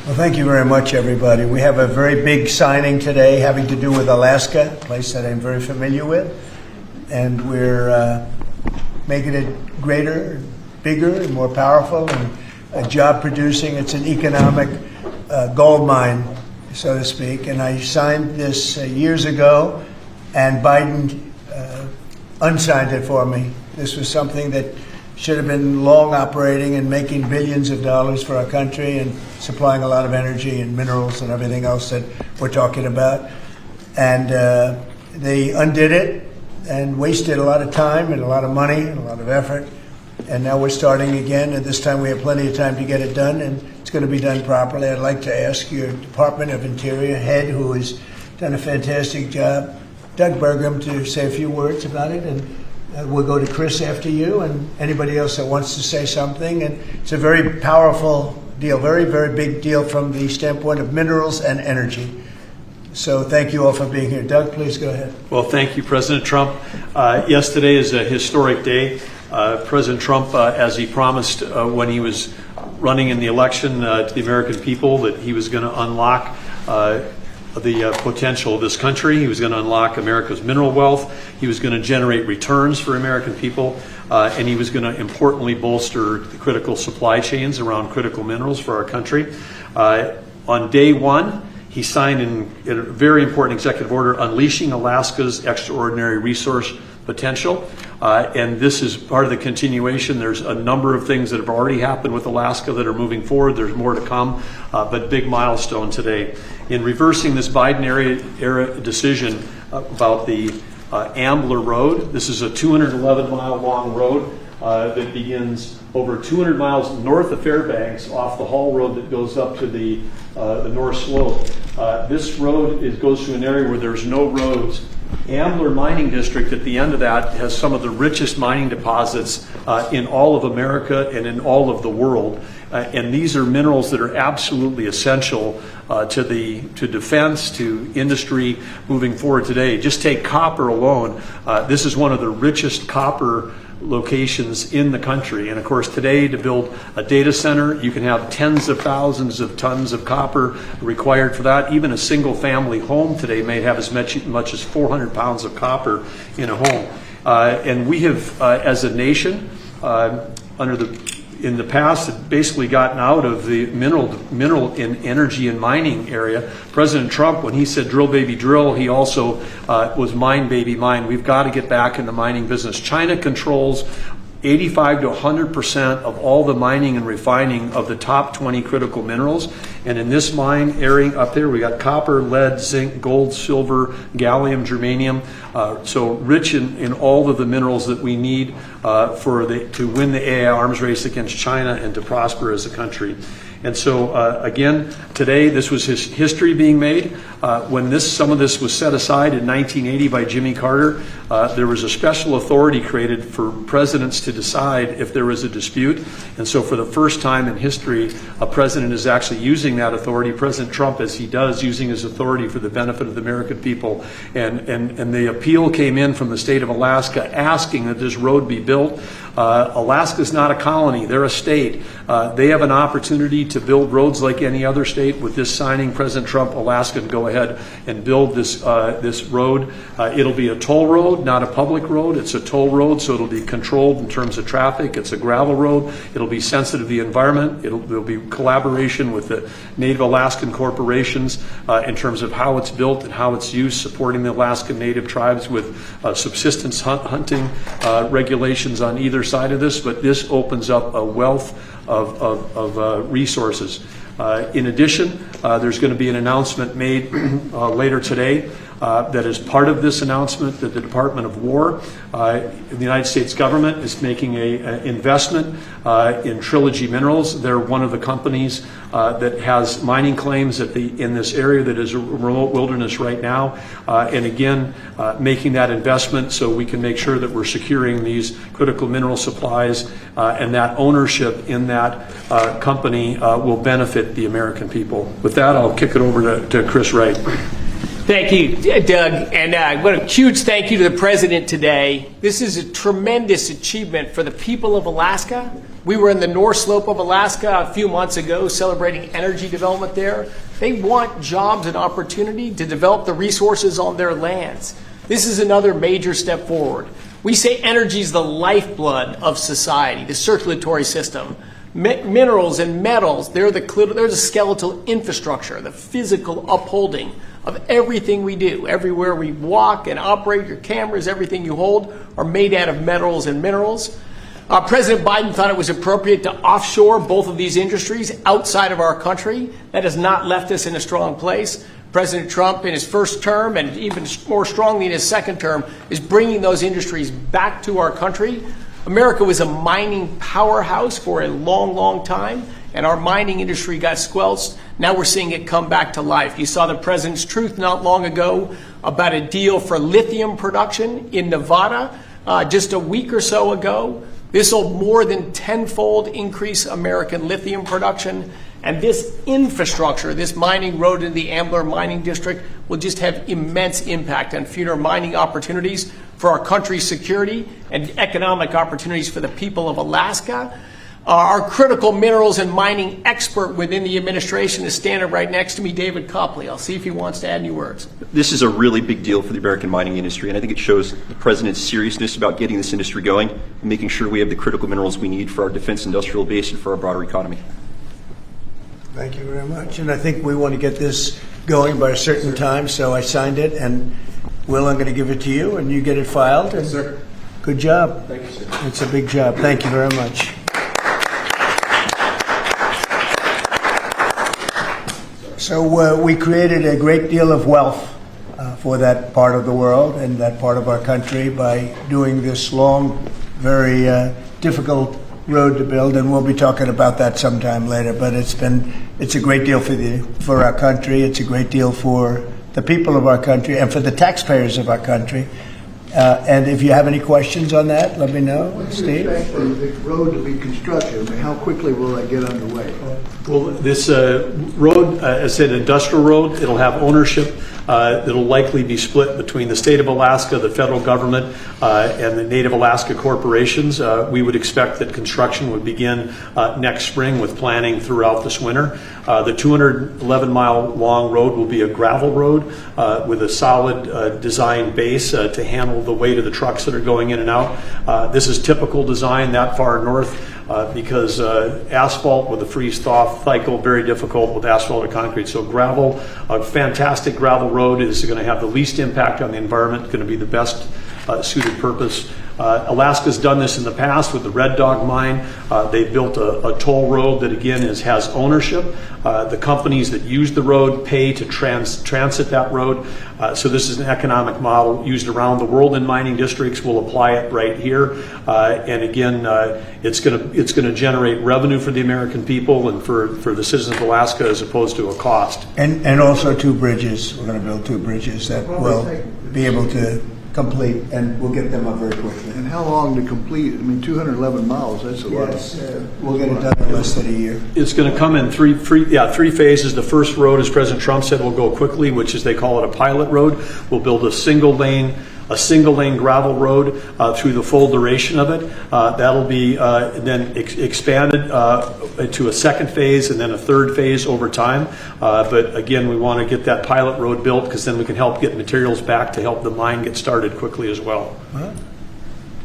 Well, thank you very much, everybody. We have a very big signing today having to do with Alaska, a place that I'm very familiar with. And we're making it greater, bigger, and more powerful, and job producing. It's an economic gold mine, so to speak. And I signed this years ago, and Biden unsigned it for me. This was something that should have been long operating and making billions of dollars for our country and supplying a lot of energy and minerals and everything else that we're talking about. And they undid it and wasted a lot of time and a lot of money and a lot of effort. And now we're starting again, and this time we have plenty of time to get it done, and it's going to be done properly. I'd like to ask your Department of Interior head, who has done a fantastic job, Doug Burgum, to say a few words about it, and we'll go to Chris after you and anybody else that wants to say something. And it's a very powerful deal, very, very big deal from the standpoint of minerals and energy. So thank you all for being here. Doug, please go ahead. Well, thank you, President Trump. Yesterday is a historic day. President Trump, as he promised when he was running in the election to the American people, that he was going to unlock the potential of this country. He was going to unlock America's mineral wealth. He was going to generate returns for American people. And he was going to importantly bolster the critical supply chains around critical minerals for our country. On day one, he signed in a very important executive order unleashing Alaska's extraordinary resource potential. And this is part of the continuation. There's a number of things that have already happened with Alaska that are moving forward. There's more to come, but big milestone today. In reversing this Biden era decision about the Ambler Road, this is a 211-mile long road that begins over 200 miles north of Fairbanks off the Hall Road that goes up to the North Slope. This road goes to an area where there's no roads. Ambler Mining District at the end of that has some of the richest mining deposits in all of America and in all of the world. And these are minerals that are absolutely essential to defense, to industry moving forward today. Just take copper alone. This is one of the richest copper locations in the country. And of course, today to build a data center, you can have tens of thousands of tons of copper required for that. Even a single family home today may have as much as 400 pounds of copper in a home. And we have, as a nation, in the past, had basically gotten out of the mineral in energy and mining area. President Trump, when he said drill baby drill, he also was mine baby mine. We've got to get back in the mining business. China controls 85 to 100% of all the mining and refining of the top 20 critical minerals. And in this mine area up there, we got copper, lead, zinc, gold, silver, gallium, germanium. So rich in all of the minerals that we need to win the AI arms race against China and to prosper as a country. And so, again, today, this was his history being made. When some of this was set aside in 1980 by Jimmy Carter, there was a special authority created for presidents to decide if there was a dispute. And so for the first time in history, a president is actually using that authority. President Trump, as he does, using his authority for the benefit of the American people. And the appeal came in from the state of Alaska asking that this road be built. Alaska's not a colony, they're a state. They have an opportunity to build roads like any other state. With this signing, President Trump, Alaska can go ahead and build this road. It'll be a toll road, not a public road. It's a toll road, so it'll be controlled in terms of traffic. It's a gravel road. It'll be sensitive to the environment. There'll be collaboration with the Native Alaskan corporations in terms of how it's built and how it's used, supporting the Alaskan Native tribes with subsistence hunting regulations on either side of this. But this opens up a wealth of resources. In addition, there's going to be an announcement made later today that is part of this announcement that the Department of War, the United States government, is making an investment in Trilogy Minerals. They're one of the companies that has mining claims in this area that is a remote wilderness right now. And again, making that investment so we can make sure that we're securing these critical mineral supplies and that ownership in that company will benefit the American people. With that, I'll kick it over to Chris Wright. Thank you, Doug. And what a huge thank you to the President today. This is a tremendous achievement for the people of Alaska, We were in the North Slope of Alaska a few months ago celebrating energy development there. They want jobs and opportunity to develop the resources on their lands. This is another major step forward. We say energy is the lifeblood of society, the circulatory system. Minerals and metals, they're the skeletal infrastructure, the physical upholding of everything we do. Everywhere we walk and operate, your cameras, everything you hold are made out of metals and minerals. President Biden thought it was appropriate to offshore both of these industries outside of our country. That has not left us in a strong place. President Trump, in his first term, and even more strongly in his second term, is bringing those industries back to our country. America was a mining powerhouse for a long, long time, and our mining industry got squelched. Now we're seeing it come back to life. You saw the president's truth not long ago about a deal for lithium production in Nevada just a week or so ago. This will more than tenfold increase American lithium production. And this infrastructure, this mining road in the Ambler Mining District, will just have immense impact on future mining opportunities for our country's security and economic opportunities for the people of Alaska. Our critical minerals and mining expert within the administration is standing right next to me, David Copley. I'll see if he wants to add any words. This is a really big deal for the American mining industry, and I think it shows the president's seriousness about getting this industry going and making sure we have the critical minerals we need for our defense industrial base and for our broader economy. Thank you very much. And I think we want to get this going by a certain time, so I signed it. And Will, I'm going to give it to you, and you get it filed. Yes, sir. Good job. Thank you, sir. It's a big job. Thank you very much. So we created a great deal of wealth for that part of the world and that part of our country by doing this long, very difficult road to build, and we'll be talking about that sometime later. But it's a great deal for our country. It's a great deal for the people of our country and for the taxpayers of our country. And if you have any questions on that, let me know. When do you Steve? expect the road to be constructed? I mean, how quickly will that get underway? Well, this road, as I said, industrial road, it'll have ownership. It'll likely be split between the state of Alaska, the federal government, and the Native Alaska corporations. We would expect that construction would begin next spring with planning throughout this winter. The 211-mile long road will be a gravel road with a solid design base to handle the weight of the trucks that are going in and out. This is typical design that far north. Because asphalt with a freeze-thaw cycle, very difficult with asphalt or concrete. So gravel, a fantastic gravel road is going to have the least impact on the environment, going to be the best suited purpose. Alaska's done this in the past with the Red Dog mine. They built a toll road that, again, has ownership. The companies that use the road pay to transit that road. So this is an economic model used around the world in mining districts. We'll apply it right here. And again, it's going to generate revenue for the American people and for the citizens of Alaska as opposed to a cost. And also 2 bridges. We're going to build 2 bridges that will be able to complete, and we'll get them up very quickly. And how long to complete? I mean, 211 miles, that's a lot. Yes, we'll get it done in less than a year. It's going to come in three phases. The first road, as President Trump said, will go quickly, which is they call it a pilot road. We'll build a single lane gravel road through the full duration of it. That'll be then expanded to a second phase and then a third phase over time. But again, we want to get that pilot road built because then we can help get materials back to help the mine get started quickly as well.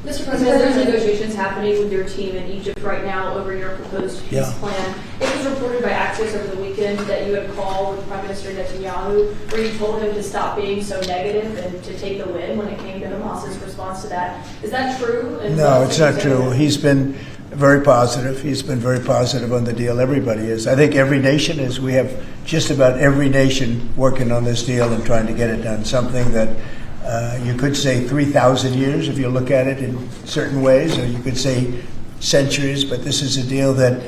Mr. President, there's negotiations happening with your team in Egypt right now over your proposed peace plan. It was reported by Axios over the weekend that you had a call with Prime Minister Netanyahu where you told him to stop being so negative and to take the win when it came to Hamas's response to that. Is that true? And No, it's not true. He's been very positive. He's been very positive on the deal. Everybody is. I think every nation is. We have just about every nation working on this deal and trying to get it done. Something that you could say 3,000 years if you look at it in certain ways, or you could say centuries, but this is a deal that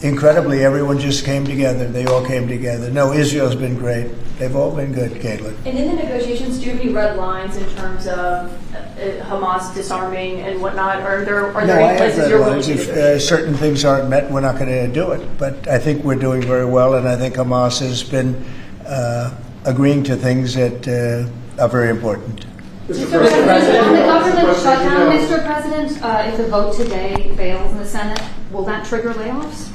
incredibly everyone just came together. They all came together. No, Israel's been great. They've all been good, Caitlin. And in the negotiations, do you have any red lines in terms of Hamas disarming and whatnot? Are there any places you're willing to negotiate? If certain things aren't met, we're not going to do it. But I think we're doing very well, and I think Hamas has been agreeing to things that are very important. Mr. President, on the government shutdown, Mr. President, if the vote today fails in the Senate, will that trigger layoffs?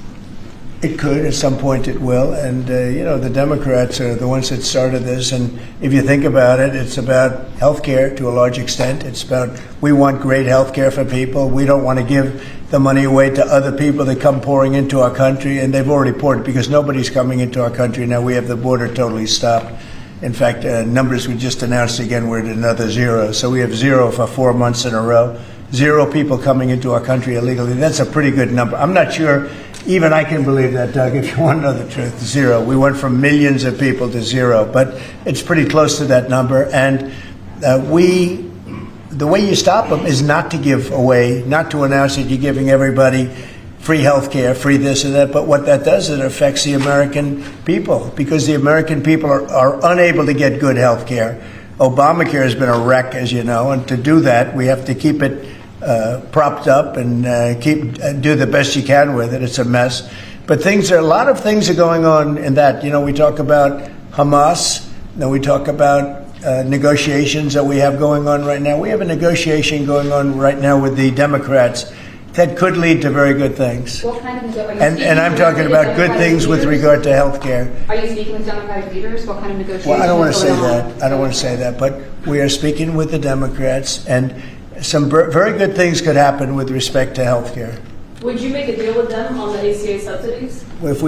It could, at some point it will, and the Democrats are the ones that started this, and if you think about it, it's about health care to a large extent. It's about, we want great health care for people. We don't want to give the money away to other people that come pouring into our country, and they've already poured because nobody's coming into our country now. We have the border totally stopped. In fact, numbers we just announced again, we're at another zero. So we have zero for 4 months in a row. 0 people coming into our country illegally. That's a pretty good number. I'm not sure even I can believe that, Doug, if you want to know the truth. 0. We went from millions of people to 0, but it's pretty close to that number. And the way you stop them is not to give away, not to announce that you're giving everybody free health care, free this and that. But what that does, it affects the American people, because the American people are unable to get good health care. Obamacare has been a wreck, as you know, and to do that, we have to keep it propped up and do the best you can with it. It's a mess. But a lot of things are going on in that. We talk about Hamas, then we talk about negotiations that we have going on right now. We have a negotiation going on right now with the Democrats that could lead to very good things. What kind of and I'm talking about good things with regard to health care. Are you speaking with Democratic leaders? What kind of negotiations? Well, I don't want to say that. But we are speaking with the Democrats, and some very good things could happen with respect to health care. Would you make a deal with them on the ACA subsidies? If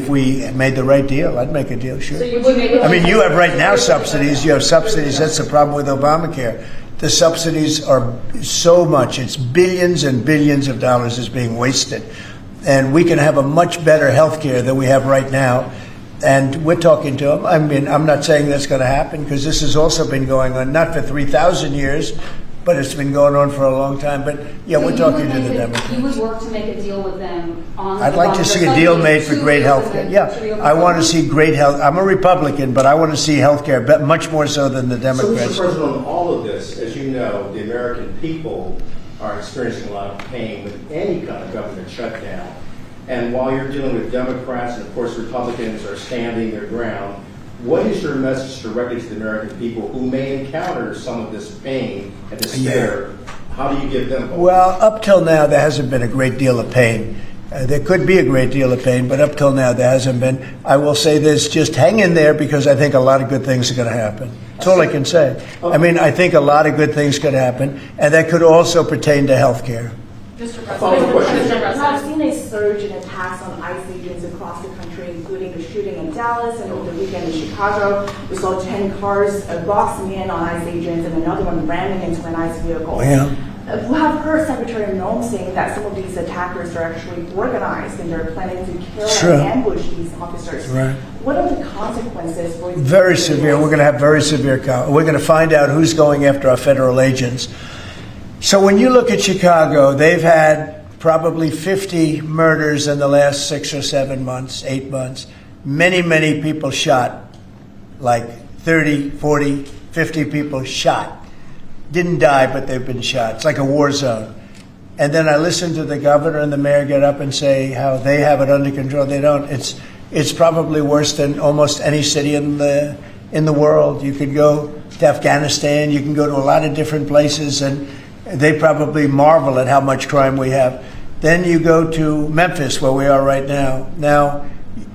we made the right deal, I'd make a deal, sure. So you would make I mean, you have right now subsidies. You have subsidies. That's the problem with Obamacare. The subsidies are so much. It's billions and billions of dollars is being wasted. And we can have a much better health care than we have right now. And we're talking to them. I mean, I'm not saying that's going to happen, because this has also been going on, not for 3,000 years, but it's been going on for a long time. But yeah, So we're talking to the Democrats. You would work to make a deal with them on. I'd like to see a deal made for great health care. Yeah, I want to see great health. I'm a Republican, but I want to see health care much more so than the So, Democrats. Mr. President, on all of this, as you know, the American people are experiencing a lot of pain with any kind of government shutdown. And while you're dealing with Democrats and, of course, Republicans are standing their ground, what is your message directly to the American people who may encounter some of this pain and despair? How do you give them hope? Well, up till now, there hasn't been a great deal of pain. There could be a great deal of pain, but up till now, there hasn't been. I will say this, just hang in there, because I think a lot of good things are going to happen. That's all I can say. I mean, I think a lot of good things could happen, and that could also pertain to health care. Mr. Follow-up question. President. I've seen a surge in attacks on ICE agents across the country, including the shooting in Dallas and over the weekend in Chicago. We saw 10 cars boxing in on ICE agents and another one ramming into an ICE vehicle. Yeah. We have heard Secretary Noem saying that some of these attackers are actually organized and they're planning to kill and ambush these officers. Right. What are the consequences for you? Very severe. We're going to have very severe. We're going to find out who's going after our federal agents. So when you look at Chicago, they've had probably 50 murders in the last 6 or 7 months, 8 months. Many, many people shot, like 30, 40, 50 people shot. Didn't die, but they've been shot. It's like a war zone. And then I listen to the governor and the mayor get up and say how they have it under control. They don't. It's probably worse than almost any city in the world. You could go to Afghanistan. You can go to a lot of different places, and they probably marvel at how much crime we have. Then you go to Memphis, where we are right now. Now,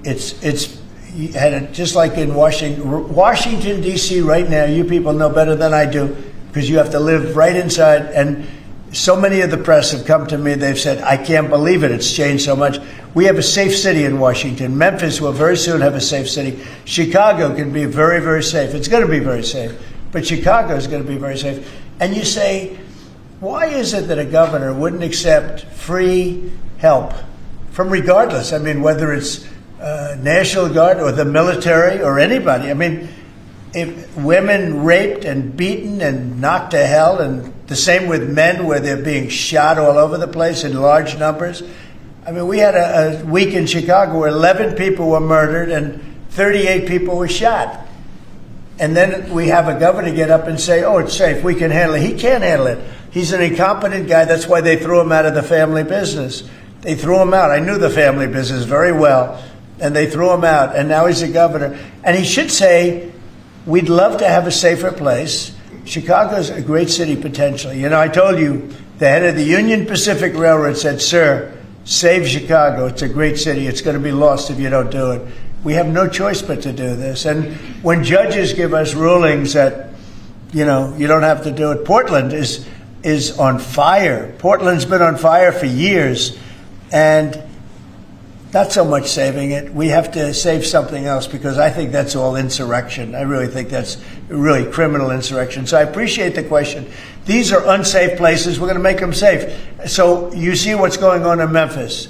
just like in Washington, D.C. right now, you people know better than I do, because you have to live right inside. And so many of the press have come to me. They've said, I can't believe it. It's changed so much. We have a safe city in Washington. Memphis will very soon have a safe city. Chicago can be very, very safe. It's going to be very safe. But Chicago is going to be very safe. And you say, why is it that a governor wouldn't accept free help from regardless? I mean, whether it's National Guard or the military or anybody. I mean, if women raped and beaten and knocked to hell, and the same with men where they're being shot all over the place in large numbers. I mean, we had a week in Chicago where 11 people were murdered and 38 people were shot. And then we have a governor get up and say, oh, it's safe, we can handle it. He can't handle it. He's an incompetent guy. That's why they threw him out of the family business. They threw him out. I knew the family business very well, and they threw him out. And now he's a governor. And he should say, we'd love to have a safer place. Chicago's a great city potentially. You know, I told you, the head of the Union Pacific Railroad said, sir, Save Chicago. It's a great city. It's going to be lost if you don't do it. We have no choice but to do this. And when judges give us rulings that, you don't have to do it. Portland is on fire. Portland's been on fire for years. And not so much saving it. We have to save something else because I think that's all insurrection. I really think that's really criminal insurrection. So I appreciate the question. These are unsafe places. We're going to make them safe. So you see what's going on in Memphis.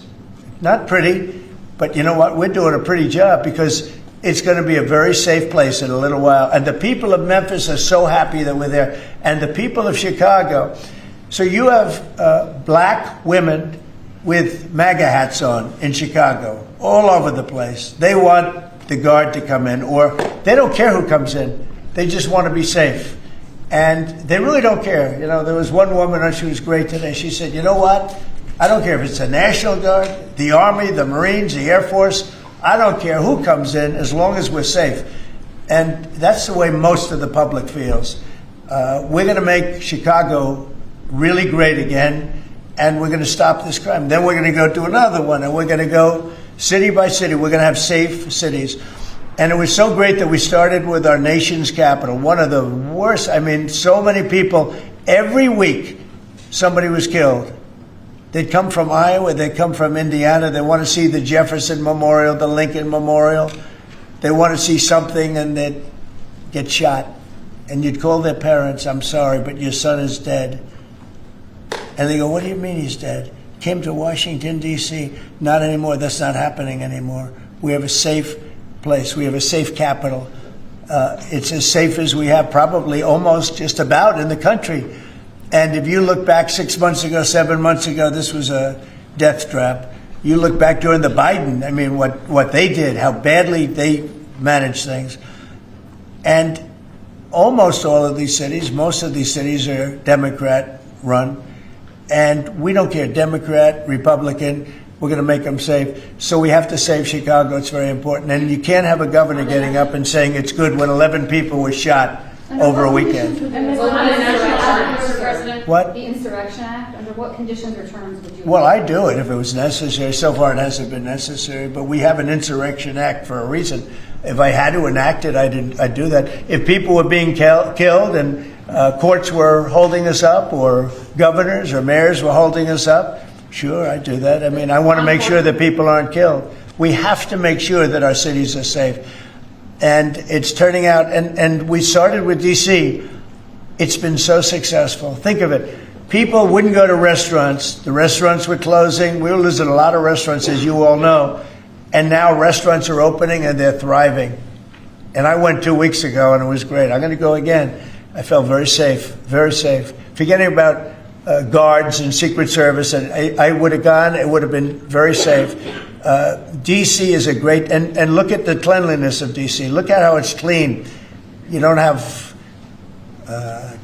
Not pretty, but you know what? We're doing a pretty job because it's going to be a very safe place in a little while. And the people of Memphis are so happy that we're there. And the people of Chicago. So you have black women with MAGA hats on in Chicago, all over the place. They want the guard to come in, or they don't care who comes in. They just want to be safe. And they really don't care. There was one woman, and she was great today. She said, you know what? I don't care if it's the National Guard, the Army, the Marines, the Air Force. I don't care who comes in as long as we're safe. And that's the way most of the public feels. We're going to make Chicago really great again. And we're going to stop this crime. Then we're going to go do another one, and we're going to go city by city. We're going to have safe cities. And it was so great that we started with our nation's capital, one of the worst. I mean, so many people, every week somebody was killed. They'd come from Iowa, they'd come from Indiana. They want to see the Jefferson Memorial, the Lincoln Memorial. They want to see something, and they'd get shot. And you'd call their parents, I'm sorry, but your son is dead. And they go, what do you mean he's dead? Came to Washington, D.C. Not anymore. That's not happening anymore. We have a safe place. We have a safe capital. It's as safe as we have probably almost just about in the country. And if you look back 6 months ago, 7 months ago, this was a death trap. You look back during the Biden, I mean, what they did, how badly they managed things. And almost all of these cities, most of these cities are Democrat run. And we don't care, Democrat, Republican, we're going to make them safe. So we have to save Chicago. It's very important. And you can't have a governor getting up and saying it's good when 11 people were shot over a weekend. What? The Insurrection Act, under what conditions or terms would you? Well, I'd do it if it was necessary. So far it hasn't been necessary, but we have an Insurrection Act for a reason. If I had to enact it, I'd do that. If people were being killed and courts were holding us up, or governors or mayors were holding us up, sure, I'd do that. I mean, I want to make sure that people aren't killed. We have to make sure that our cities are safe. And it's turning out, and we started with D.C., it's been so successful. Think of it. People wouldn't go to restaurants. The restaurants were closing. We were losing a lot of restaurants, as you all know. And now restaurants are opening and they're thriving. And I went 2 weeks ago and it was great. I'm going to go again. I felt very safe, very safe. Forgetting about guards and Secret Service, and I would have gone, it would have been very safe. D.C. is a great, and look at the cleanliness of D.C. Look at how it's clean. You don't have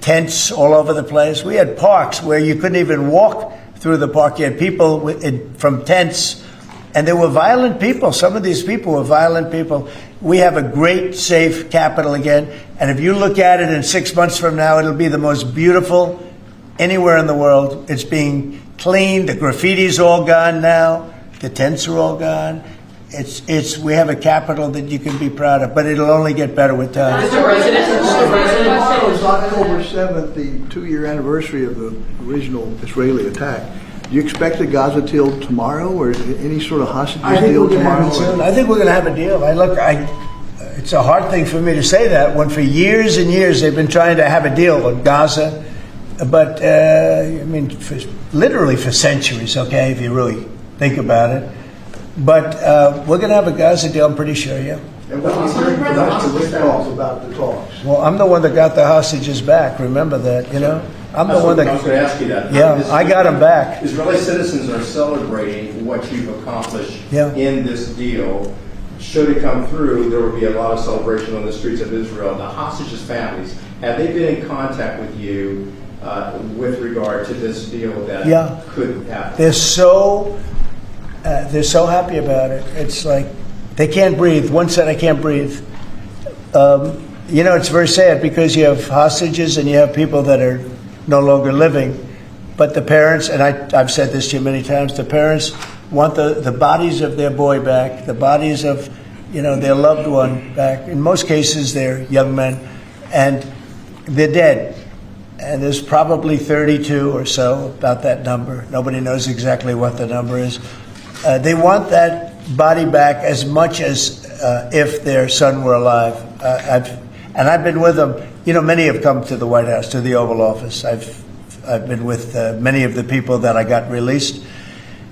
tents all over the place. We had parks where you couldn't even walk through the park. You had people from tents, and they were violent people. Some of these people were violent people. We have a great, safe capital again, and if you look at it in 6 months from now, it'll be the most beautiful anywhere in the world. It's being cleaned. The graffiti's all gone now. The tents are all gone. We have a capital that you can be proud of, but it'll only get better with time. Mr. President, tomorrow is October 7th, the 2-year anniversary of the original Israeli attack. Do you expect a Gaza deal tomorrow, or any sort of hostages deal tomorrow? I think we're going to have a deal. It's a hard thing for me to say that when for years and years they've been trying to have a deal with Gaza, but literally for centuries. Okay, if you really think about it. But we're going to have a Gaza deal, I'm pretty sure, yeah. And what do you hearing from the withdrawals about the talks? Well, I'm the one that got the hostages back. Remember that, you know? I'm the one that... I was going to ask you that. Yeah, I got them back. Israeli citizens are celebrating what you've accomplished in this deal. Should it come through, there will be a lot of celebration on the streets of Israel. The hostages' families, have they been in contact with you with regard to this deal that could happen? They're so happy about it. It's like they can't breathe. One said, I can't breathe. It's very sad because you have hostages and you have people that are no longer living. But the parents, and I've said this to you many times, the parents want the bodies of their boy back, the bodies of, their loved one back. In most cases, they're young men, and they're dead. And there's probably 32 or so, about that number. Nobody knows exactly what the number is. They want that body back as much as if their son were alive. I've been with them. Many have come to the White House, to the Oval Office. I've been with many of the people that I got released.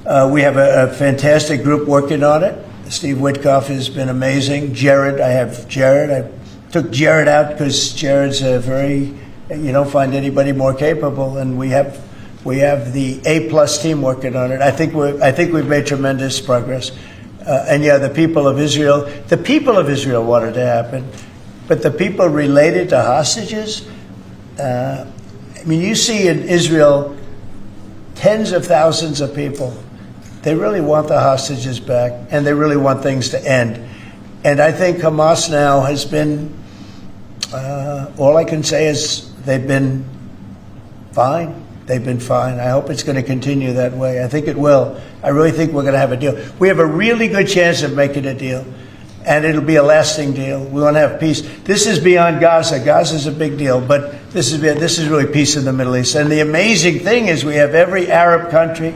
We have a fantastic group working on it. Steve Witkoff has been amazing. I have Jared. I took Jared out because Jared's you don't find anybody more capable, and we have the A+ team working on it. I think we've made tremendous progress. The people of Israel wanted it to happen, but the people related to hostages. You see in Israel tens of thousands of people. They really want the hostages back, and they really want things to end. And I think Hamas now has been. All I can say is they've been fine. They've been fine. I hope it's going to continue that way. I think it will. I really think we're going to have a deal. We have a really good chance of making a deal, and it'll be a lasting deal. We want to have peace. This is beyond Gaza. Gaza is a big deal, but this is really peace in the Middle East. And the amazing thing is we have every Arab country,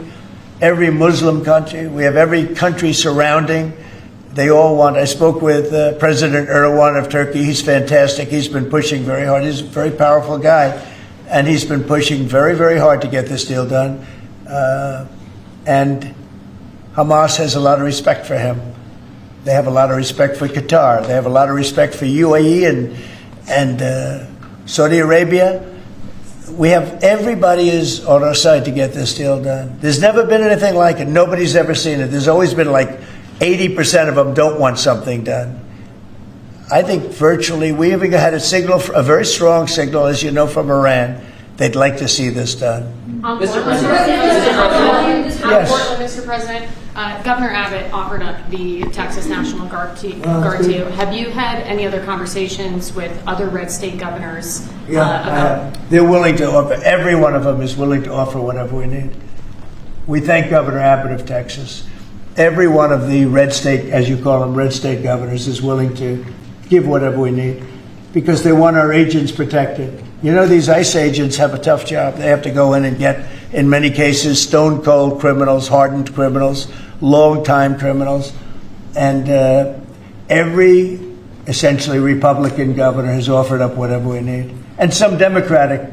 every Muslim country. We have every country surrounding. They all want. I spoke with President Erdogan of Turkey. He's fantastic. He's been pushing very hard. He's a very powerful guy, and he's been pushing very, very hard to get this deal done. And Hamas has a lot of respect for him. They have a lot of respect for Qatar. They have a lot of respect for UAE and Saudi Arabia. Everybody is on our side to get this deal done. There's never been anything like it. Nobody's ever seen it. There's always been like 80% of them don't want something done. I think virtually, we even had a very strong signal, as you know, from Iran. They'd like to see this done. Mr. President. Yes. Mr. President, Governor Abbott offered up the Texas National Guard to you. Have you had any other conversations with other red state governors? They're willing to offer. Every one of them is willing to offer whatever we need. We thank Governor Abbott of Texas. Every one of the red state, as you call them, red state governors is willing to give whatever we need because they want our agents protected. These ICE agents have a tough job. They have to go in and get, in many cases, stone cold criminals, hardened criminals, long-time criminals. And every, essentially, Republican governor has offered up whatever we need. And some Democratic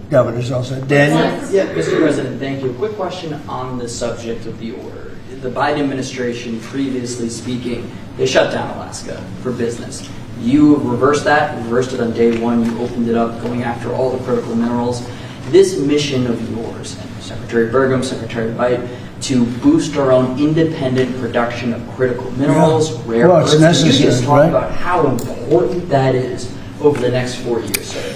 governors also. Daniel? Yeah, Mr. President, thank you. A quick question on the subject of the order. The Biden administration, previously speaking, they shut down Alaska for business. You reversed that, reversed it on day one. You opened it up, going after all the critical minerals. This mission of yours, and Secretary Burgum, Secretary White, to boost our own independent production of critical minerals, rare earths. Can you just talk about how important that is over the next 4 years, sir?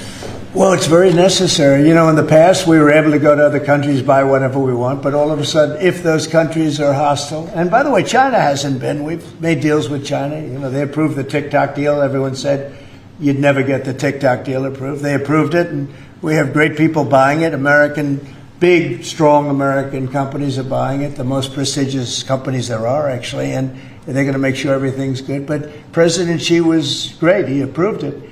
Well, it's very necessary. In the past, we were able to go to other countries, buy whatever we want, but all of a sudden, if those countries are hostile, and by the way, China hasn't been. We've made deals with China. They approved the TikTok deal. Everyone said you'd never get the TikTok deal approved. They approved it, and we have great people buying it. Big, strong American companies are buying it, the most prestigious companies there are, actually, and they're going to make sure everything's good. But President Xi was great. He approved it.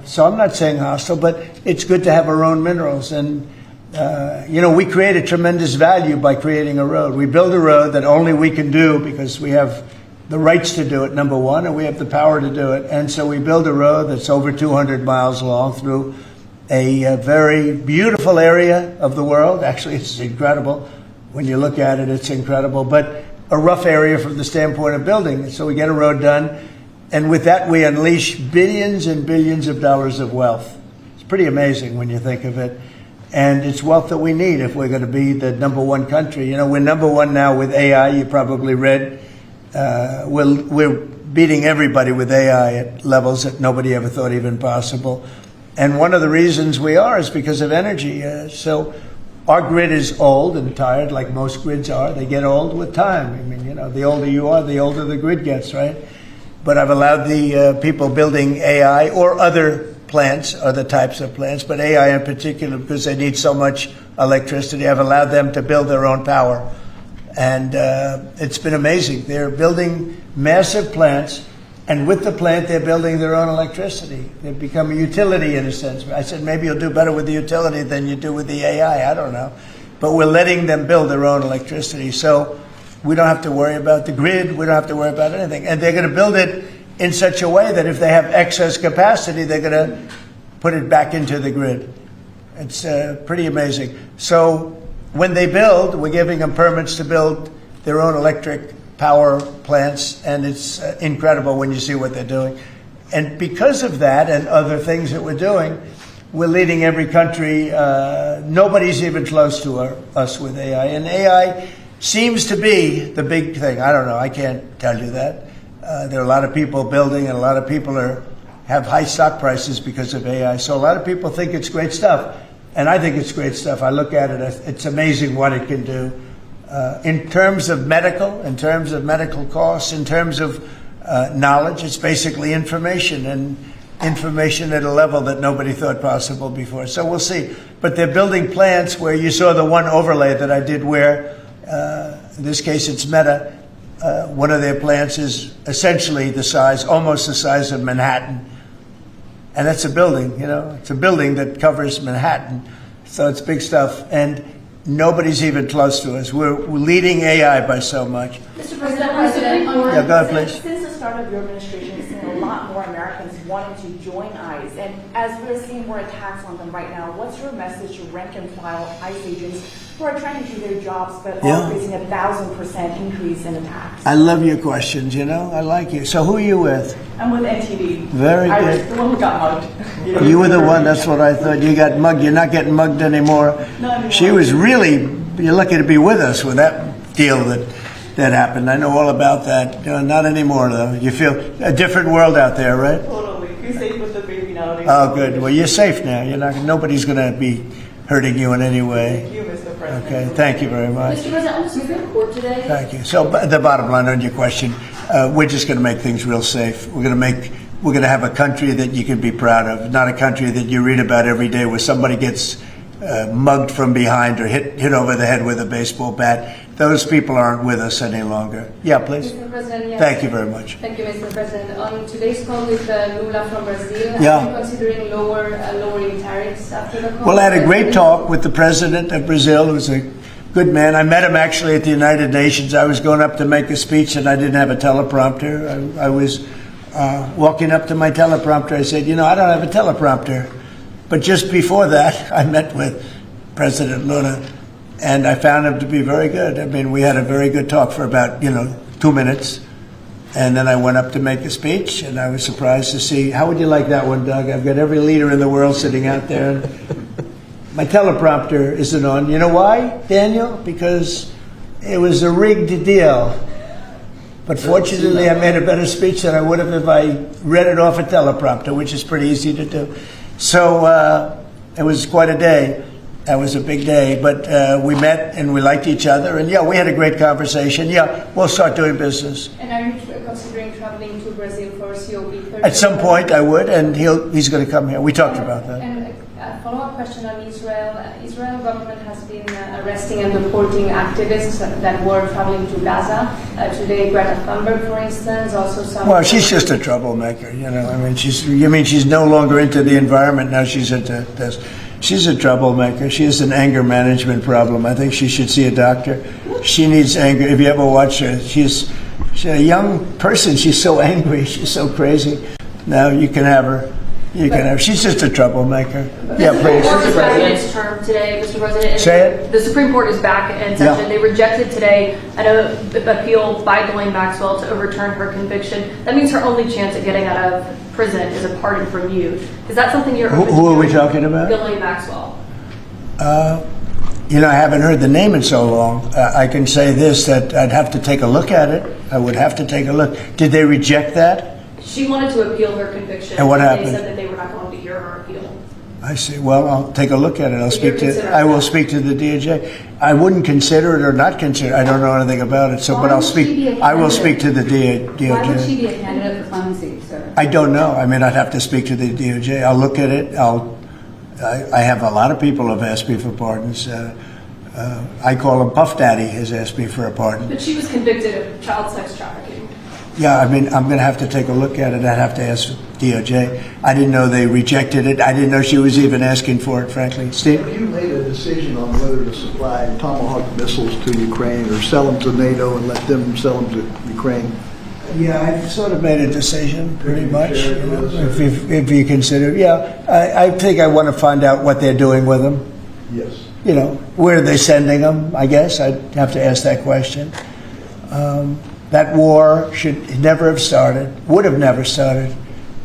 So I'm not saying hostile, but it's good to have our own minerals. And, we created tremendous value by creating a road. We build a road that only we can do because we have the rights to do it, number one, and we have the power to do it. And so we build a road that's over 200 miles long through a very beautiful area of the world. Actually, it's incredible. When you look at it, it's incredible. But a rough area from the standpoint of building it. So we get a road done. And with that, we unleash billions and billions of dollars of wealth. It's pretty amazing when you think of it. And it's wealth that we need if we're going to be the number one country. We're number one now with AI. You probably read. We're beating everybody with AI at levels that nobody ever thought even possible. And one of the reasons we are is because of energy. So our grid is old and tired, like most grids are. They get old with time. The older you are, the older the grid gets, right? But I've allowed the people building AI or other plants, other types of plants, but AI in particular because they need so much electricity. I've allowed them to build their own power. And it's been amazing. They're building massive plants, and with the plant, they're building their own electricity. They've become a utility in a sense. I said, maybe you'll do better with the utility than you do with the AI. I don't know. But we're letting them build their own electricity. So we don't have to worry about the grid. We don't have to worry about anything. And they're going to build it in such a way that if they have excess capacity, they're going to put it back into the grid. It's pretty amazing. So when they build, we're giving them permits to build their own electric power plants, and it's incredible when you see what they're doing. And because of that and other things that we're doing, we're leading every country. Nobody's even close to us with AI. And AI seems to be the big thing. I don't know. I can't tell you that. There are a lot of people building, and a lot of people have high stock prices because of AI. So a lot of people think it's great stuff. And I think it's great stuff. I look at it, it's amazing what it can do. In terms of medical costs, in terms of knowledge, it's basically information, and information at a level that nobody thought possible before. So we'll see. But they're building plants where you saw the one overlay that I did where, in this case it's Meta, one of their plants is essentially almost the size of Manhattan. And that's a building, it's a building that covers Manhattan. So it's big stuff. And nobody's even close to us. We're leading AI by so much. Mr. President, Yeah, go ahead, please. Since the start of your administration, we've seen a lot more Americans wanting to join ICE. And as we're seeing more attacks on them right now, what's your message to rank and file ICE agents who are trying to do their jobs but are facing 1,000% increase in attacks? I love your questions, I like you. So who are you with? I'm with NTD. Very I good. was the one who got mugged. You were the one, that's what I thought. You got mugged. You're not getting mugged anymore. Not anymore. She was really, you're lucky to be with us with that deal that happened. I know all about that. Not anymore, though. You feel a different world out there, right? Totally. You're safe with the baby nowadays. Oh, good. Well, you're safe now. Nobody's going to be hurting you in any way. Thank you, Mr. President. Okay, thank you very much. Mr. President, on the Supreme Court today. Thank you. So the bottom line on your question, we're just going to make things real safe. We're going to have a country that you can be proud of, not a country that you read about every day where somebody gets mugged from behind or hit over the head with a baseball bat. Those people aren't with us any longer. Yeah, please. Mr. President, yes. Thank you very much. Thank you, Mr. President. On today's call with Lula from Brazil, Yeah. are you considering lowering tariffs after the call? Well, I had a great talk with the president of Brazil, who's a good man. I met him actually at the United Nations. I was going up to make a speech, and I didn't have a teleprompter. I was walking up to my teleprompter. I said, I don't have a teleprompter. But just before that, I met with President Lula, and I found him to be very good. I mean, we had a very good talk for about, 2 minutes. And then I went up to make a speech, and I was surprised to see, how would you like that one, Doug? I've got every leader in the world sitting out there. And my teleprompter isn't on. You know why, Daniel? Because it was a rigged deal. But fortunately, I made a better speech than I would have if I read it off a teleprompter, which is pretty easy to do. So it was quite a day. That was a big day. But we met and we liked each other. And, we had a great conversation. We'll start doing business. And are you considering traveling to Brazil for COP30? At some point, I would, and he's going to come here. We talked about that. And a follow-up question on Israel. Israel government has been arresting and deporting activists that were traveling to Gaza. Today, Greta Thunberg, for instance, also some... Well, she's just a troublemaker, she's no longer into the environment, now she's into this. She's a troublemaker. She has an anger management problem. I think she should see a doctor. She needs anger. If you ever watch her, she's a young person. She's so angry. She's so crazy. Now you can have her. She's just a troublemaker. Yeah, please. The Supreme Court is back in its term today, Mr. President. Say it. The Supreme Court is back in session. Yeah. They rejected today an appeal by Ghislaine Maxwell to overturn her conviction. That means her only chance at getting out of prison is a pardon from you. Is that something you're open to? Who are we talking about? Ghislaine Maxwell. I haven't heard the name in so long. I can say this, that I'd have to take a look at it. I would have to take a look. Did they reject that? She wanted to appeal her conviction. And what happened? They said that they were not going to hear her appeal. I see. Well, I'll take a look at it. I will speak to the DOJ. I wouldn't consider it or not consider it. I don't know anything about it. But I will speak to the DOJ. Why would she be a candidate for clemency, sir? I don't know. I'd have to speak to the DOJ. I'll look at it. I have a lot of people have asked me for pardons. I call him Puff Daddy, has asked me for a pardon. But she was convicted of child sex trafficking. Yeah, I mean, I'm going to have to take a look at it. I'd have to ask DOJ. I didn't know they rejected it. I didn't know she was even asking for it, frankly. Steve? Have you made a decision on whether to supply Tomahawk missiles to Ukraine or sell them to NATO and let them sell them to Ukraine? Yeah, I've sort of made a decision, pretty much. share it with us? If you consider, yeah, I think I want to find out what they're doing with them. Yes. You know, where are they sending them? I guess I'd have to ask that question. That war should never have started, would have never started.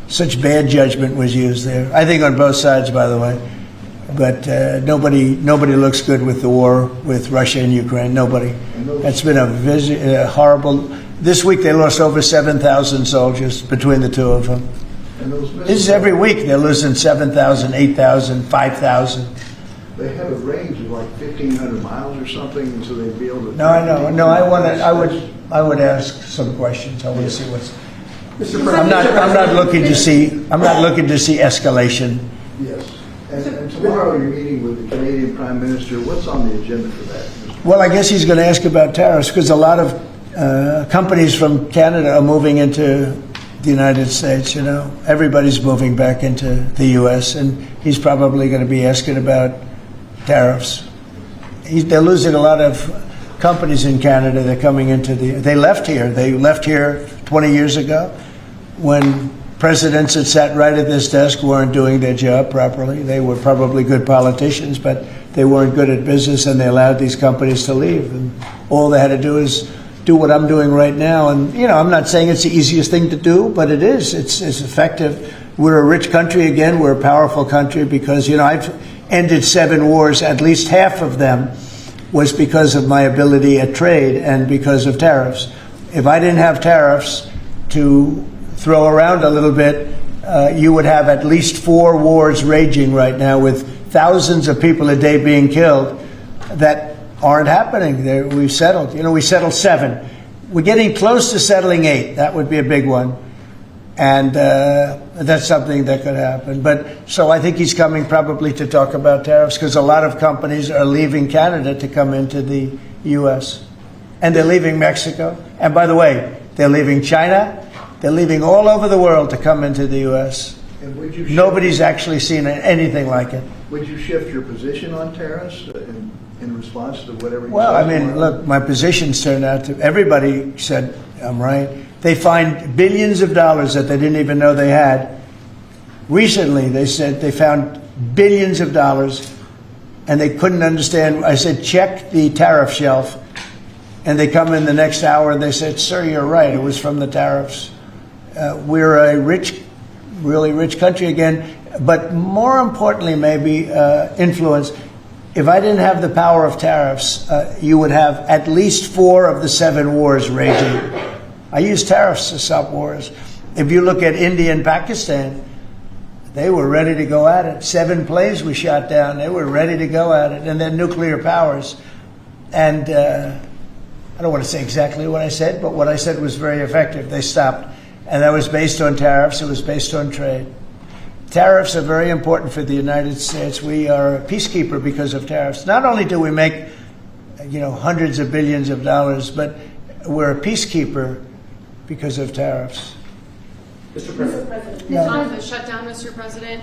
Such bad judgment was used there. I think on both sides, by the way. But nobody looks good with the war with Russia and Ukraine. Nobody. That's been a horrible. This week they lost over 7,000 soldiers between the two of them. This is every week they're losing 7,000, 8,000, 5,000. They have a range of like 1,500 miles or something, so they'd be able to. No, I know. No, I would ask some questions. I want to see what's. I'm not looking to see escalation. Yes. And tomorrow you're meeting with the Canadian Prime Minister. What's on the agenda for that? Well, I guess he's going to ask about tariffs because a lot of companies from Canada are moving into the United States. You know, everybody's moving back into the U.S. and he's probably going to be asking about tariffs. They're losing a lot of companies in Canada. They're coming into they left here. They left here 20 years ago when presidents that sat right at this desk weren't doing their job properly. They were probably good politicians, but they weren't good at business, and they allowed these companies to leave. And all they had to do is do what I'm doing right now. And, you know, I'm not saying it's the easiest thing to do, but it is. It's effective. We're a rich country again. We're a powerful country because, you know, I've ended 7 wars. At least half of them was because of my ability at trade and because of tariffs. If I didn't have tariffs to throw around a little bit, you would have at least 4 wars raging right now with thousands of people a day being killed that aren't happening. We've settled. You know, we settled 7. We're getting close to settling 8. That would be a big one. And that's something that could happen. But so I think he's coming probably to talk about tariffs because a lot of companies are leaving Canada to come into the U.S. And they're leaving Mexico. And by the way, they're leaving China. They're leaving all over the world to come into the U.S. And would you Nobody's actually seen anything like it. Would you shift your position on tariffs in response to whatever you Well, said I mean, tomorrow? look, my positions turned out to, everybody said I'm right. They find billions of dollars that they didn't even know they had. Recently, they said they found billions of dollars and they couldn't understand. I said, check the tariff shelf. And they come in the next hour and they said, sir, you're right. It was from the tariffs. We're a rich, really rich country again. But more importantly, maybe influence. If I didn't have the power of tariffs, you would have at least 4 of the 7 wars raging. I use tariffs to stop wars. If you look at India and Pakistan, they were ready to go at it. 7 planes we shot down. They were ready to go at it. And they're nuclear powers. And I don't want to say exactly what I said, but what I said was very effective. They stopped. And that was based on tariffs. It was based on trade. Tariffs are very important for the United States. We are a peacekeeper because of tariffs. Not only do we make, you know, hundreds of billions of dollars, but we're a peacekeeper because of tariffs. Mr. President. On the shutdown, Mr. President,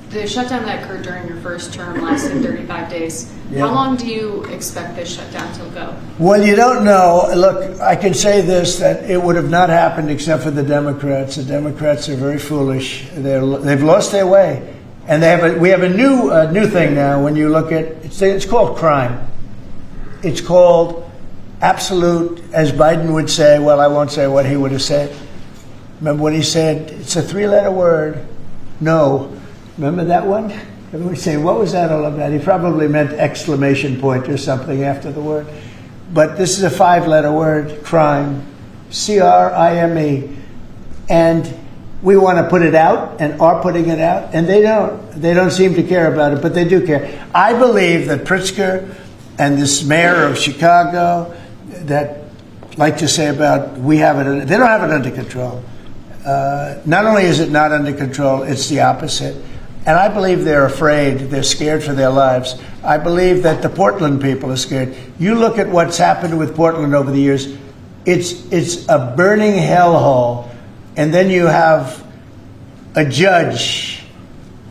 the shutdown that occurred during your first term lasted 35 days. Yeah. How long do you expect this shutdown to go? Well, you don't know. Look, I can say this, that it would have not happened except for the Democrats. The Democrats are very foolish. They've lost their way. And we have a new thing now when you look at, it's called crime. It's called absolute, as Biden would say, well, I won't say what he would have said. Remember when he said, it's a 3-letter word, no. Remember that one? Everybody saying, what was that all about? He probably meant exclamation point or something after the word. But this is a 5-letter word, crime, C-R-I-M-E. And we want to put it out and are putting it out, and they don't. They don't seem to care about it, but they do care. I believe that Pritzker and this mayor of Chicago that like to say about they don't have it under control. Not only is it not under control, it's the opposite. And I believe they're afraid, they're scared for their lives. I believe that the Portland people are scared. You look at what's happened with Portland over the years. It's a burning hellhole. And then you have a judge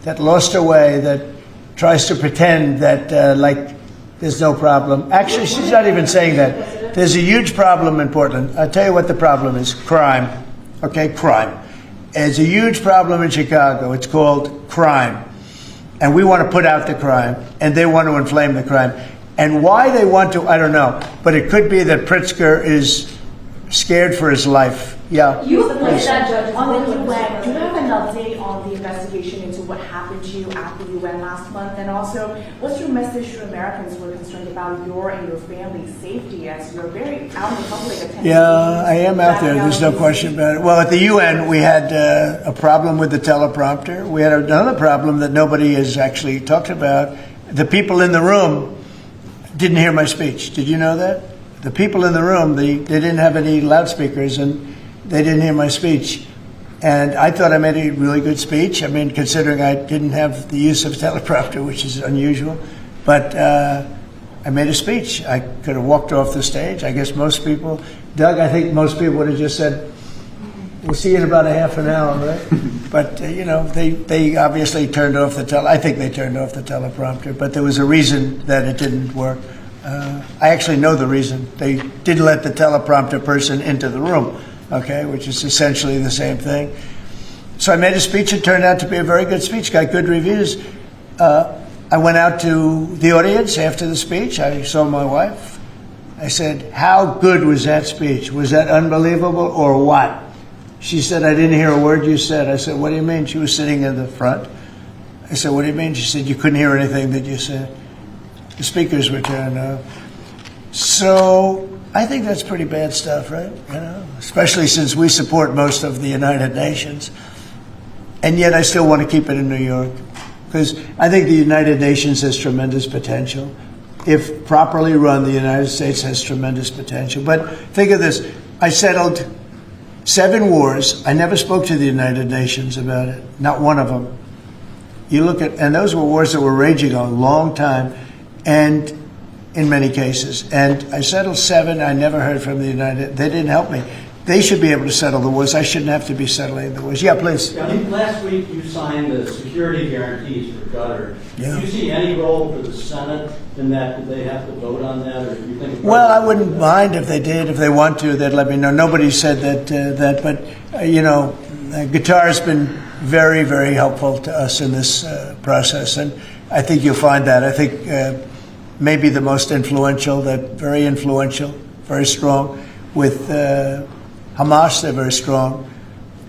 that lost her way, that tries to pretend that like there's no problem. Actually, she's not even saying that. There's a huge problem in Portland. I'll tell you what the problem is. Crime. Okay, crime. There's a huge problem in Chicago. It's called crime. And we want to put out the crime, and they want to inflame the crime. And why they want to, I don't know. But it could be that Pritzker is scared for his life. Yeah. You placed that judge on the UN. Do you have an update on the investigation into what happened to you at the UN last month? And also, what's your message to Americans who are concerned about your and your family's safety as you're very out in public attending? Yeah, I am out there. There's no question about it. Well, at the UN, we had a problem with the teleprompter. We had another problem that nobody has actually talked about. The people in the room didn't hear my speech. Did you know that? The people in the room, they didn't have any loudspeakers, and they didn't hear my speech. And I thought I made a really good speech. I mean, considering I didn't have the use of teleprompter, which is unusual. But I made a speech. I could have walked off the stage. I guess most people, Doug, I think most people would have just said, we'll see you in about a half an hour, right? But, you know, they obviously turned off I think they turned off the teleprompter. But there was a reason that it didn't work. I actually know the reason. They didn't let the teleprompter person into the room, okay, which is essentially the same thing. So I made a speech. It turned out to be a very good speech, got good reviews. I went out to the audience after the speech. I saw my wife. I said, how good was that speech? Was that unbelievable or what? She said, I didn't hear a word you said. I said, what do you mean? She was sitting in the front. I said, what do you mean? She said, you couldn't hear anything that you said. The speakers were turned off. So I think that's pretty bad stuff, right? You know, especially since we support most of the United Nations. And yet I still want to keep it in New York, because I think the United Nations has tremendous potential. If properly run, the United States has tremendous potential. But think of this. I settled 7 wars. I never spoke to the United Nations about it. Not one of them. You look at, and those were wars that were raging a long time, and in many cases. And I settled 7. I never heard from the United. They didn't help me. They should be able to settle the wars. I shouldn't have to be settling the wars. Yeah, please. I think last week you signed the security guarantees for Qatar. Yeah. Do you see any role for the Senate in that? Do they have to vote on that, or do you think? Well, I wouldn't mind if they did. If they want to, they'd let me know. Nobody said that. But you know, Qatar has been very, very helpful to us in this process, and I think you'll find that. I think maybe the most influential, very influential, very strong. With Hamas, they're very strong.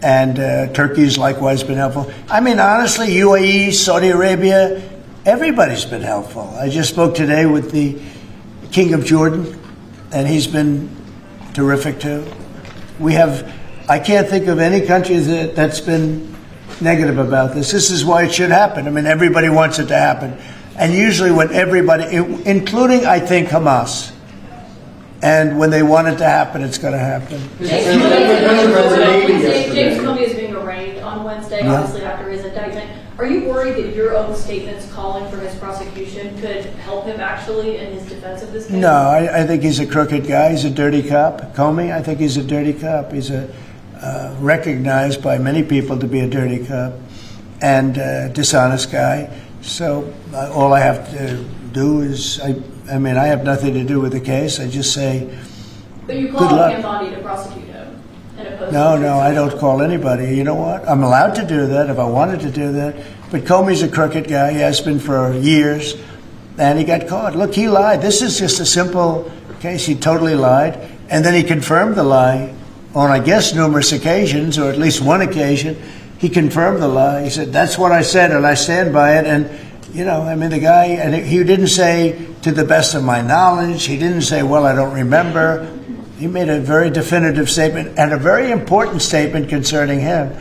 And Turkey's likewise been helpful. I mean, honestly, UAE, Saudi Arabia, everybody's been helpful. I just spoke today with the King of Jordan, and he's been terrific too. I can't think of any country that's been negative about this. This is why it should happen. I mean, everybody wants it to happen. And usually when everybody, including, I think, Hamas, and when they want it to happen, it's going to happen. James Comey is being arraigned on Wednesday, obviously after his indictment. Are you worried that your own statements calling for his prosecution could help him actually in his defense of this case? No, I think he's a crooked guy. He's a dirty cop. Comey, I think he's a dirty cop. He's recognized by many people to be a dirty cop and dishonest guy. So all I have to do is, I mean, I have nothing to do with the case. I just say, but you call on him body to prosecute him and oppose No, I don't call anybody. You know what? I'm allowed to do that if I wanted to do that. But Comey's a crooked guy. He has been for years. And he got caught. Look, he lied. This is just a simple case. He totally lied. And then he confirmed the lie on, I guess, numerous occasions, or at least one occasion. He confirmed the lie. He said, that's what I said, and I stand by it. And, you know, I mean, the guy, and he didn't say, to the best of my knowledge. He didn't say, well, I don't remember. He made a very definitive statement and a very important statement concerning him.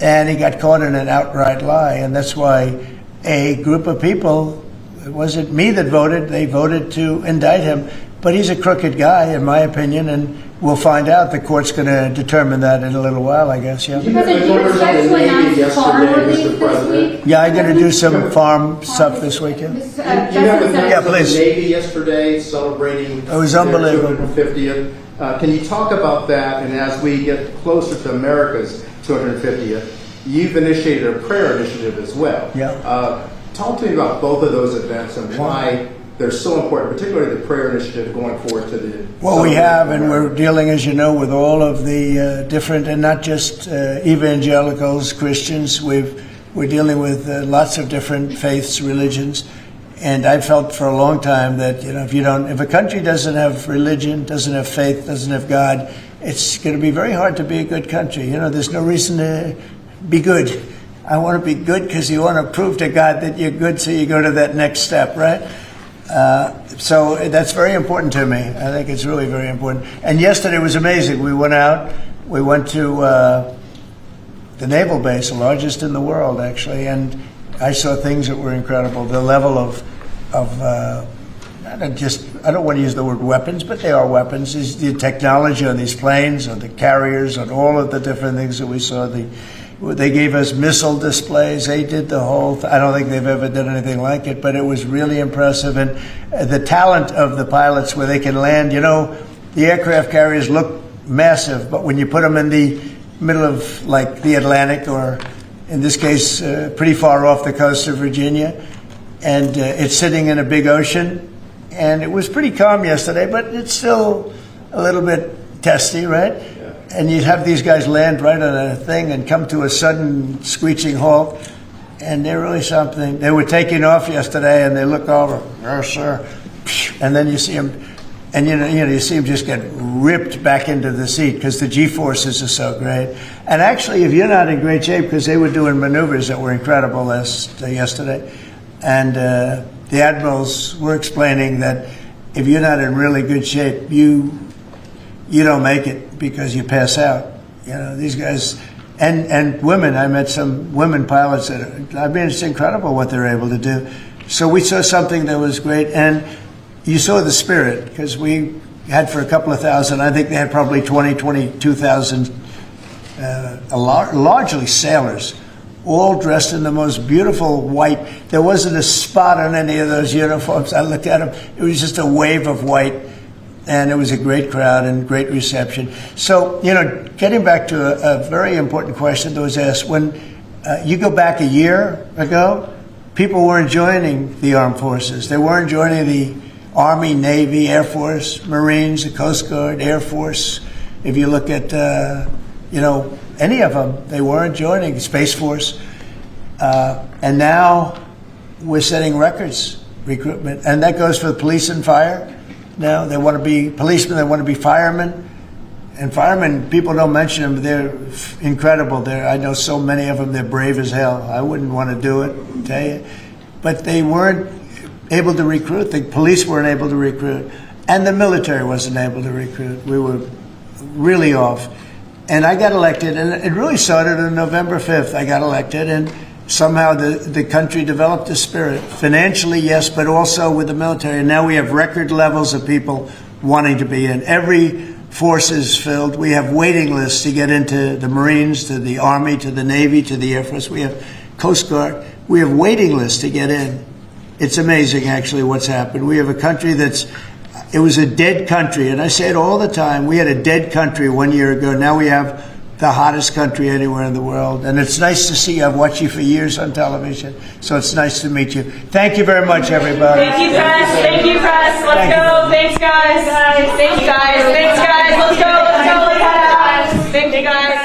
And he got caught in an outright lie. And that's why a group of people, it wasn't me that voted, they voted to indict him. But he's a crooked guy, in my opinion, and we'll find out. The court's going to determine that in a little while, I guess, yeah. President, do you expect to announce yesterday, Mr. President. Yeah, I'm going to do some farm stuff this weekend. You have the Yeah, members of please. the Navy yesterday celebrating It was unbelievable. their 250th. Can you talk about that? And as we get closer to America's 250th, you've initiated a prayer initiative as well. Yeah. Talk to me about both of those events and why they're so important, particularly the prayer initiative going forward to the... Well, we have, and we're dealing, as you know, with all of the different, and not just evangelicals, Christians. We're dealing with lots of different faiths, religions, and I've felt for a long time that if a country doesn't have religion, doesn't have faith, doesn't have God, it's going to be very hard to be a good country. There's no reason to be good. I want to be good because you want to prove to God that you're good, so you go to that next step, right? So that's very important to me. I think it's really very important. And yesterday was amazing. We went out. We went to the naval base, the largest in the world, actually, and I saw things that were incredible. The level of I don't want to use the word weapons, but they are weapons. Is the technology on these planes, on the carriers, on all of the different things that we saw. They gave us missile displays. They did the whole I don't think they've ever done anything like it, but it was really impressive. And the talent of the pilots where they can land, the aircraft carriers look massive, but when you put them in the middle of like the Atlantic, or in this case, pretty far off the coast of Virginia, and it's sitting in a big ocean, and it was pretty calm yesterday, but it's still a little bit testy, right? And you'd have these guys land right on a thing and come to a sudden screeching halt, and they're really something. They were taking off yesterday, and they look over, yes, sir, and then you see them, and you see them just get ripped back into the seat because the G-forces are so great. And actually, if you're not in great shape, because they were doing maneuvers that were incredible yesterday, and the admirals were explaining that if you're not in really good shape, you don't make it because you pass out. These guys, and women, I met some women pilots it's incredible what they're able to do. So we saw something that was great, and you saw the spirit, because we had for a couple of thousand, I think they had probably 22,000, largely sailors, all dressed in the most beautiful white. There wasn't a spot on any of those uniforms. I looked at them, it was just a wave of white. And it was a great crowd and great reception. So, getting back to a very important question that was asked, when you go back a year ago, people weren't joining the armed forces. They weren't joining the Army, Navy, Air Force, Marines, the Coast Guard, Air Force. If you look at, any of them, they weren't joining, Space Force. And now we're setting records, recruitment. And that goes for the police and fire. Now they want to be policemen, they want to be firemen. And firemen, people don't mention them, but they're incredible. I know so many of them, they're brave as hell. I wouldn't want to do it, tell you. But they weren't able to recruit. The police weren't able to recruit. And the military wasn't able to recruit. We were really off. And I got elected, and it really started on November 5th. I got elected, and somehow the country developed a spirit. Financially, yes, but also with the military. And now we have record levels of people wanting to be in. Every force is filled. We have waiting lists to get into the Marines, to the Army, to the Navy, to the Air Force. We have Coast Guard. We have waiting lists to get in. It's amazing, actually, what's happened. We have a country it was a dead country. And I say it all the time. We had a dead country 1 year ago. Now we have the hottest country anywhere in the world. And it's nice to see you. I've watched you for years on television, so it's nice to meet you. Thank you very much, everybody. Thank you, press. Thank you, press. Let's go. Thanks, guys. Thank you, guys. Thanks, guys. Let's go. Let's go. Thank you, guys.